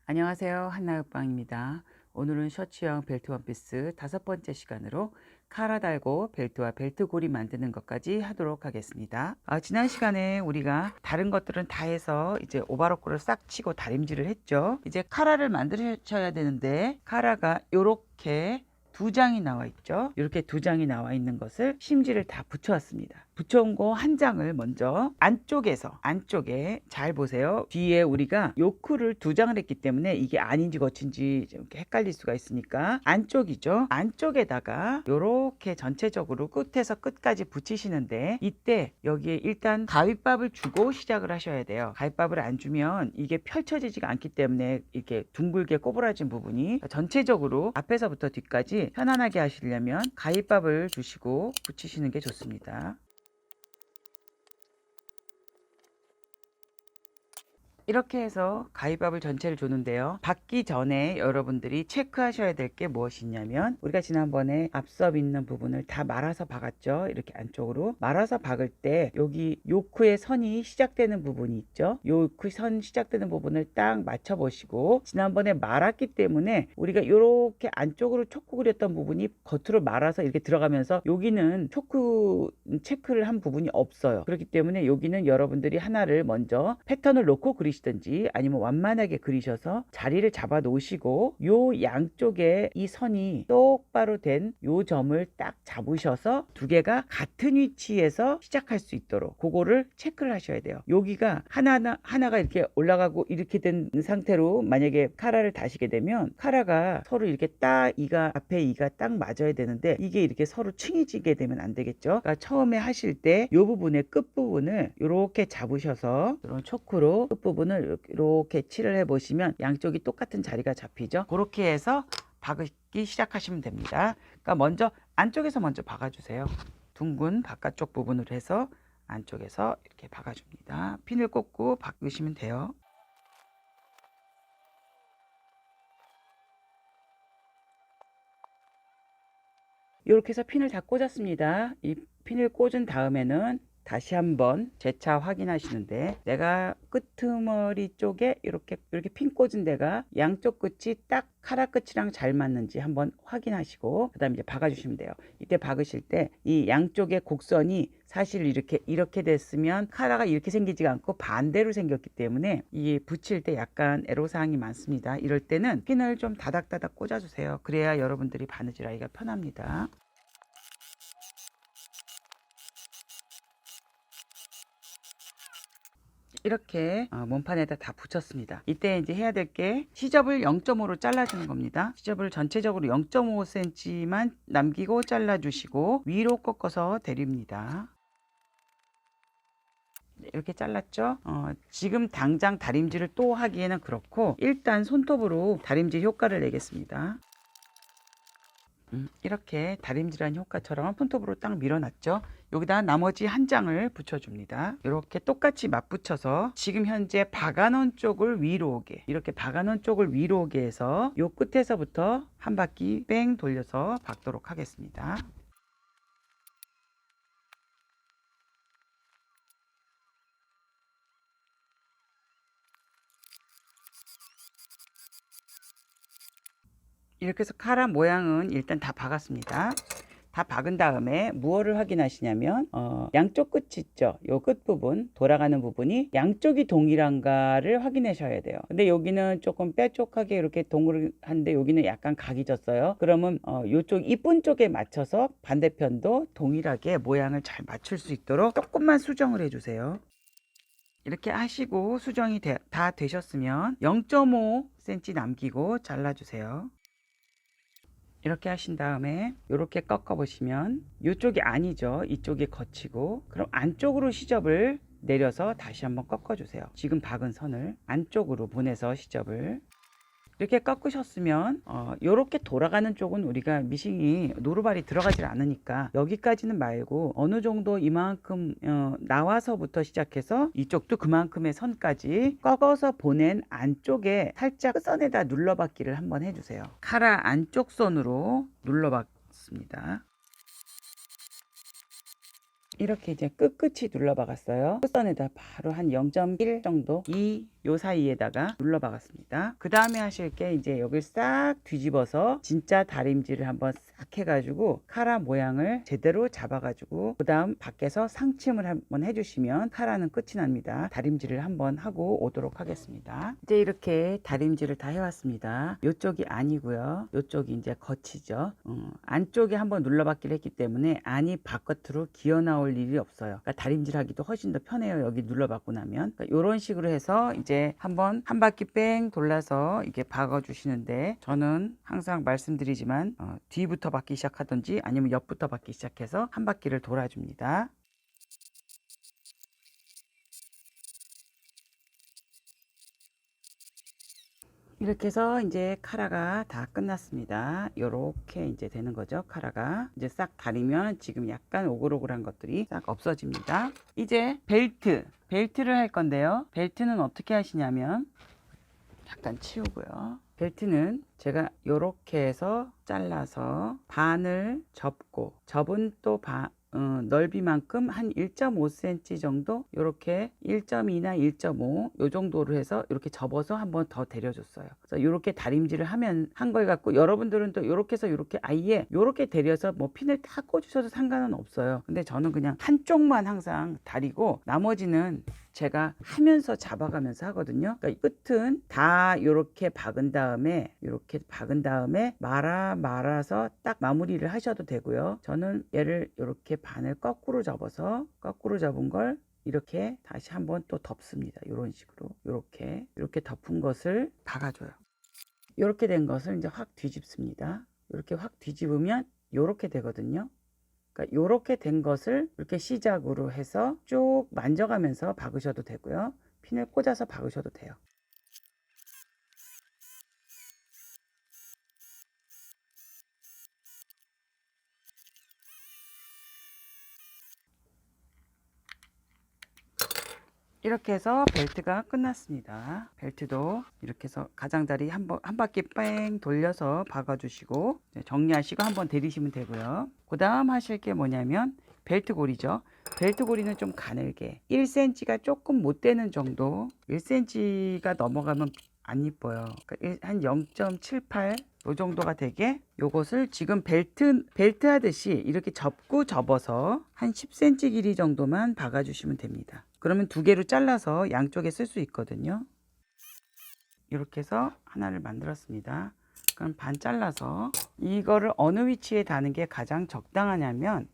안녕하세요. 한나육방입니다. 오늘은 셔츠형 벨트 원피스 5번째 시간으로 카라 달고 벨트와 벨트 고리 만드는 것까지 하도록 하겠습니다. 지난 시간에 우리가 다른 것들은 다 해서 이제 오버로크를 싹 치고 다림질을 했죠. 이제 카라를 만드셔야 되는데 카라가 요렇게 두 장이 나와 있죠. 이렇게 두 장이 나와 있는 것을 심지를 다 붙여왔습니다. 붙여온 거 한 장을 먼저 안쪽에 잘 보세요. 뒤에 우리가 요크를 두 장을 했기 때문에 이게 아닌지 거친지 좀 헷갈릴 수가 있으니까 안쪽이죠. 안쪽에다가 요렇게 전체적으로 끝에서 끝까지 붙이시는데, 이때 여기에 일단 가위밥을 주고 시작을 하셔야 돼요. 가위밥을 안 주면 이게 펼쳐지지가 않기 때문에 이렇게 둥글게 꼬부라진 부분이, 전체적으로 앞에서부터 뒤까지 편안하게 하시려면 가위밥을 주시고 붙이시는 게 좋습니다. 이렇게 해서 가위밥을 전체를 줬는데요. 박기 전에 여러분들이 체크하셔야 될 게 무엇이냐면, 우리가 지난번에 앞서 있는 부분을 다 말아서 박았죠. 이렇게 안쪽으로 말아서 박을 때 여기 요크의 선이 시작되는 부분이 있죠. 요크 선 시작되는 부분을 딱 맞춰 보시고, 지난번에 말았기 때문에 우리가 이렇게 안쪽으로 초크 그렸던 부분이 겉으로 말아서 이렇게 들어가면서 여기는 초크 체크를 한 부분이 없어요. 그렇기 때문에 여기는 여러분들이 하나를 먼저 패턴을 놓고 그리시든지 아니면 완만하게 그리셔서 자리를 잡아 놓으시고, 요 양쪽에 이 선이 똑바로 된 요 점을 딱 잡으셔서 두 개가 같은 위치에서 시작할 수 있도록 그거를 체크를 하셔야 돼요. 여기가 하나가 이렇게 올라가고 이렇게 된 상태로 만약에 카라를 다시게 되면 카라가 서로 이렇게 딱 이가 앞에 이가 딱 맞아야 되는데, 이게 이렇게 서로 층이지게 되면 안 되겠죠. 그러니까 처음에 하실 때 요 부분의 끝부분을 이렇게 잡으셔서 이런 초크로 끝부분을 이렇게 칠을 해 보시면 양쪽이 똑같은 자리가 잡히죠. 그렇게 해서 박기 시작하시면 됩니다. 그러니까 먼저 안쪽에서 먼저 박아주세요. 둥근 바깥쪽 부분으로 해서 안쪽에서 이렇게 박아줍니다. 핀을 꽂고 박으시면 돼요. 이렇게 해서 핀을 다 꽂았습니다. 이 핀을 꽂은 다음에는 다시 한번 재차 확인하시는데, 내가 끄트머리 쪽에 이렇게 핀 꽂은 데가 양쪽 끝이 딱 카라 끝이랑 잘 맞는지 한번 확인하시고, 그 다음에 이제 박아주시면 돼요. 이때 박으실 때 이 양쪽의 곡선이 사실 이렇게 됐으면 카라가 이렇게 생기지가 않고 반대로 생겼기 때문에 이 붙일 때 약간 애로사항이 많습니다. 이럴 때는 핀을 좀 다닥다닥 꽂아주세요. 그래야 여러분들이 바느질하기가 편합니다. 이렇게 몸판에다 다 붙였습니다. 이때 이제 해야 될 게 시접을 0.5로 잘라주는 겁니다. 시접을 전체적으로 0.5cm만 남기고 잘라주시고 위로 꺾어서 대립니다. 이렇게 잘랐죠. 지금 당장 다림질을 또 하기에는 그렇고, 일단 손톱으로 다림질 효과를 내겠습니다. 이렇게 다림질한 효과처럼 손톱으로 딱 밀어놨죠. 여기다 나머지 한 장을 붙여줍니다. 이렇게 똑같이 맞붙여서 지금 현재 박아놓은 쪽을 위로 오게, 이렇게 박아놓은 쪽을 위로 오게 해서 요 끝에서부터 한 바퀴 뺑 돌려서 박도록 하겠습니다. 이렇게 해서 카라 모양은 일단 다 박았습니다. 다 박은 다음에 무엇을 확인하시냐면, 양쪽 끝이 있죠. 요 끝부분 돌아가는 부분이 양쪽이 동일한가를 확인하셔야 돼요. 근데 여기는 조금 뾰족하게 이렇게 동글한데 여기는 약간 각이 졌어요. 그러면 요쪽 이쁜 쪽에 맞춰서 반대편도 동일하게 모양을 잘 맞출 수 있도록 조금만 수정을 해주세요. 이렇게 하시고 수정이 다 되셨으면 0.5cm 남기고 잘라주세요. 이렇게 하신 다음에 이렇게 꺾어 보시면 이쪽이 아니죠. 이쪽이 거치고, 그럼 안쪽으로 시접을 내려서 다시 한번 꺾어 주세요. 지금 박은 선을 안쪽으로 보내서 시접을 이렇게 꺾으셨으면 이렇게 돌아가는 쪽은 우리가 미싱이 노루발이 들어가질 않으니까 여기까지는 말고 어느 정도 이만큼 나와서부터 시작해서 이쪽도 그만큼의 선까지 꺾어서 보낸 안쪽에 살짝 끝선에다 눌러받기를 한번 해주세요. 카라 안쪽 선으로 눌러받습니다. 이렇게 이제 끝끝이 눌러 박았어요. 끝선에다 바로 한 0.1 정도 요 사이에다가 눌러 박았습니다. 그 다음에 하실 게 이제 여기를 싹 뒤집어서 진짜 다림질을 한번 싹 해가지고 카라 모양을 제대로 잡아가지고 그 다음 밖에서 상침을 한번 해주시면 카라는 끝이 납니다. 다림질을 한번 하고 오도록 하겠습니다. 이제 이렇게 다림질을 다 해왔습니다. 이쪽이 아니고요. 이쪽이 이제 겉이죠. 안쪽에 한번 눌러받기를 했기 때문에 안이 바깥으로 기어 나올 일이 없어요. 그러니까 다림질하기도 훨씬 더 편해요. 여기 눌러받고 나면. 그러니까 이런 식으로 해서 이제 한번 한 바퀴 뺑 돌려서 이게 박아 주시는데, 저는 항상 말씀드리지만 뒤부터 박기 시작하든지 아니면 옆부터 박기 시작해서 한 바퀴를 돌아줍니다. 이렇게 해서 이제 카라가 다 끝났습니다. 요렇게 이제 되는 거죠. 카라가 이제 싹 다리면 지금 약간 오글오글한 것들이 싹 없어집니다. 이제 벨트를 할 건데요. 벨트는 어떻게 하시냐면, 잠깐 치우고요. 벨트는 제가 요렇게 해서 잘라서 반을 접고, 접은 또 넓이만큼 한 1.5cm 정도, 요렇게 1.2나 1.5 요 정도로 해서 이렇게 접어서 한번 더 데려줬어요. 그래서 요렇게 다림질을 한 걸 갖고, 여러분들은 또 요렇게 해서 요렇게 아예 요렇게 데려서 뭐 핀을 다 꽂으셔도 상관은 없어요. 근데 저는 그냥 한쪽만 항상 다리고 나머지는 제가 하면서 잡아가면서 하거든요. 그러니까 끝은 다 요렇게 박은 다음에 말아서 딱 마무리를 하셔도 되고요. 저는 얘를 요렇게 반을 거꾸로 접어서, 거꾸로 접은 걸 이렇게 다시 한번 또 덮습니다. 이런 식으로 이렇게 덮은 것을 박아줘요. 이렇게 된 것을 이제 확 뒤집습니다. 이렇게 확 뒤집으면 이렇게 되거든요. 그러니까 이렇게 된 것을 이렇게 시작으로 해서 쭉 만져가면서 박으셔도 되고요. 핀을 꽂아서 박으셔도 돼요. 이렇게 해서 벨트가 끝났습니다. 벨트도 이렇게 해서 가장자리 한 바퀴 뺑 돌려서 박아주시고 정리하시고 한번 데리시면 되고요. 그 다음 하실 게 뭐냐면 벨트 고리죠. 벨트 고리는 좀 가늘게 1cm가 조금 못 되는 정도, 1cm가 넘어가면 안 이뻐요. 그러니까 한 0.78 요 정도가 되게, 요것을 지금 벨트 하듯이 이렇게 접어서 한 10cm 길이 정도만 박아 주시면 됩니다. 그러면 두 개로 잘라서 양쪽에 쓸 수 있거든요. 이렇게 해서 하나를 만들었습니다. 그럼 반 잘라서 이거를 어느 위치에 다는 게 가장 적당하냐면,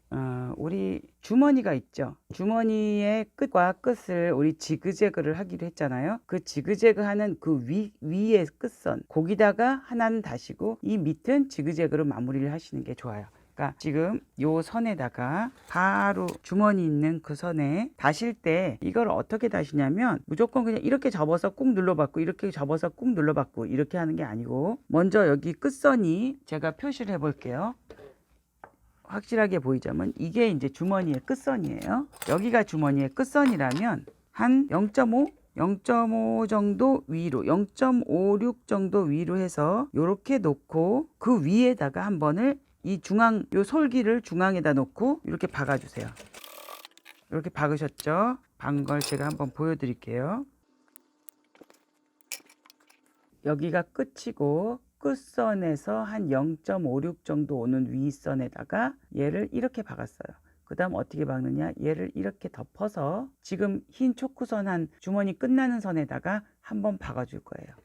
우리 주머니가 있죠. 주머니의 끝과 끝을 우리 지그재그를 하기로 했잖아요. 그 지그재그 하는 그 위의 끝선, 거기다가 하나는 다시고 이 밑은 지그재그로 마무리를 하시는 게 좋아요. 그러니까 지금 요 선에다가 바로 주머니 있는 그 선에 다실 때 이걸 어떻게 다시냐면, 무조건 그냥 이렇게 접어서 꾹 눌러받고 이렇게 접어서 꾹 눌러받고 이렇게 하는 게 아니고, 먼저 여기 끝선이 제가 표시를 해볼게요. 확실하게 보이자면 이게 이제 주머니의 끝선이에요. 여기가 주머니의 끝선이라면 한 0.5 정도 위로, 0.56 정도 위로 해서 이렇게 놓고 그 위에다가 한 번을 요 솔기를 중앙에다 놓고 이렇게 박아주세요. 이렇게 박으셨죠? 박은 걸 제가 한번 보여드릴게요. 여기가 끝이고 끝선에서 한 0.56 정도 오는 윗선에다가 얘를 이렇게 박았어요. 그 다음 어떻게 박느냐, 얘를 이렇게 덮어서 지금 흰 초크선 한 주머니 끝나는 선에다가 한번 박아줄 거예요.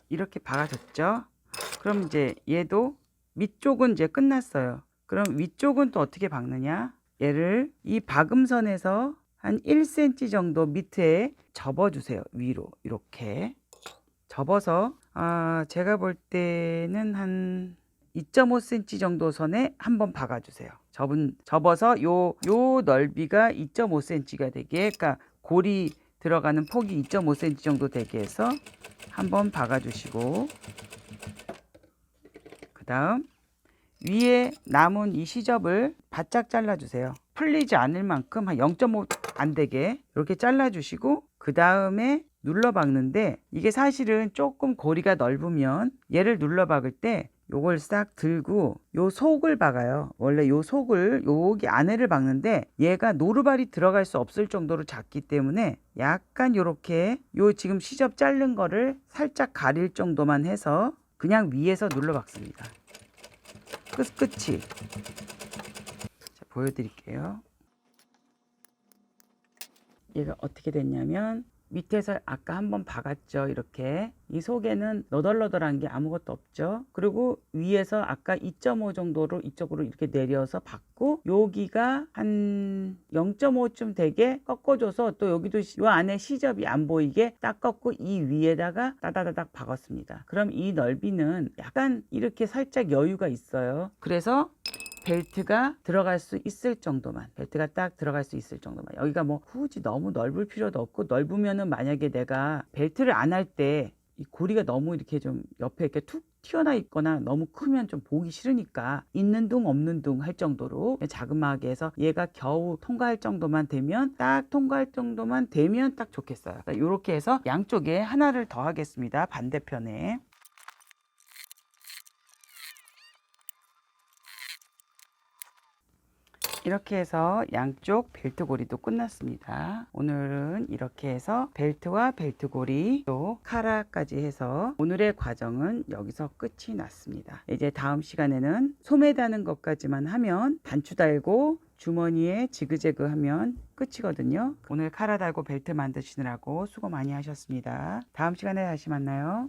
이렇게 박아줬죠. 그럼 이제 얘도 밑쪽은 이제 끝났어요. 그럼 위쪽은 또 어떻게 박느냐, 얘를 이 박음선에서 한 1cm 정도 밑에 접어주세요. 위로 이렇게 접어서, 제가 볼 때는 한 2.5cm 정도 선에 한번 박아주세요. 접어서 요 넓이가 2.5cm가 되게, 그러니까 고리 들어가는 폭이 2.5cm 정도 되게 해서 한번 박아주시고, 그 다음 위에 남은 이 시접을 바짝 잘라주세요. 풀리지 않을 만큼 한 0.5 안 되게 이렇게 잘라주시고, 그 다음에 눌러 박는데, 이게 사실은 조금 고리가 넓으면 얘를 눌러 박을 때 요걸 싹 들고 요 속을 박아요. 원래 요 속을 여기 안에를 박는데 얘가 노루발이 들어갈 수 없을 정도로 작기 때문에 약간 요렇게 요 지금 시접 자른 거를 살짝 가릴 정도만 해서 그냥 위에서 눌러 박습니다. 끝이. 자, 보여드릴게요. 얘가 어떻게 됐냐면 밑에서 아까 한번 박았죠. 이렇게 이 속에는 너덜너덜한 게 아무것도 없죠. 그리고 위에서 아까 2.5 정도로 이쪽으로 이렇게 내려서 박고 여기가 한 0.5쯤 되게 꺾어줘서 또 여기도 요 안에 시접이 안 보이게 딱 꺾고 이 위에다가 따다다닥 박았습니다. 그럼 이 넓이는 약간 이렇게 살짝 여유가 있어요. 그래서 벨트가 들어갈 수 있을 정도만, 벨트가 딱 들어갈 수 있을 정도만. 여기가 뭐 굳이 너무 넓을 필요도 없고, 넓으면은 만약에 내가 벨트를 안 할 때 이 고리가 너무 이렇게 좀 옆에 이렇게 툭 튀어나 있거나 너무 크면 좀 보기 싫으니까 있는 둥 없는 둥 할 정도로 자그마하게 해서 얘가 겨우 통과할 정도만 되면, 딱 통과할 정도만 되면 딱 좋겠어요. 이렇게 해서 양쪽에 하나를 더 하겠습니다. 반대편에. 이렇게 해서 양쪽 벨트고리도 끝났습니다. 오늘은 이렇게 해서 벨트와 벨트고리 또 카라까지 해서 오늘의 과정은 여기서 끝이 났습니다. 이제 다음 시간에는 소매 다는 것까지만 하면 단추 달고 주머니에 지그재그 하면 끝이거든요. 오늘 카라 달고 벨트 만드시느라고 수고 많이 하셨습니다. 다음 시간에 다시 만나요.